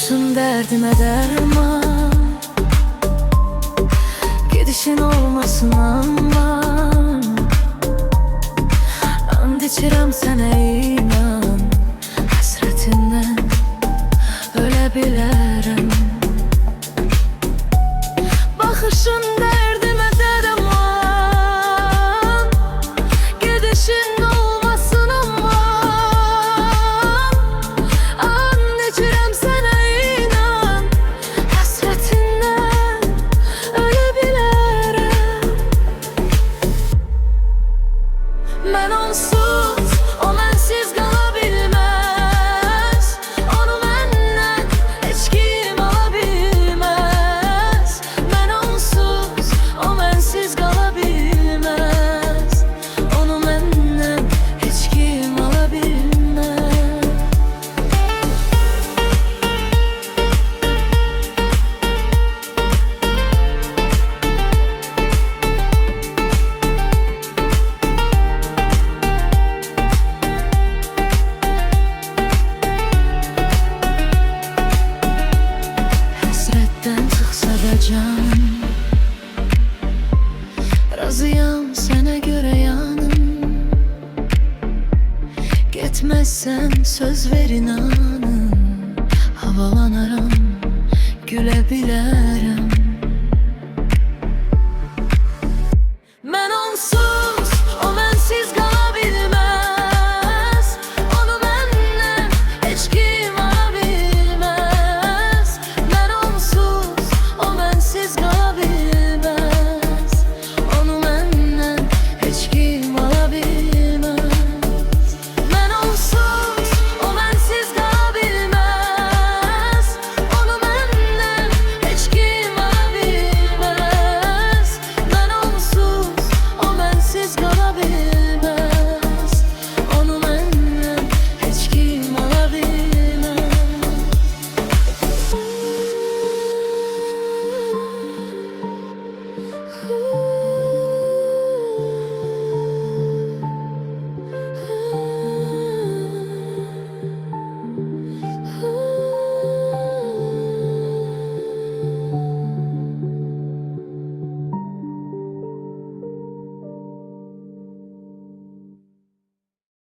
Baxışın dərdimə dərman, gedişin olmasın aman. And içirəm sənə inan, həsrətindən ölə bilərəm. Baxışın dərdimə dərman, gedişin olmasın aman. And içirəm sənə inan, həsrətindən ölə bilərəm. Mən onsuz, o mənsiz qala bilməz. Onu məndən heç kim ala bilməz. Mən onsuz, o mənsiz qala bilməz. Onu məndən heç kim ala bilməz. Həsrətdən çıxsa da can, razıyam sənə görə yanım. Getməzsən söz ver inanım, havalanaram, gülə bilərəm.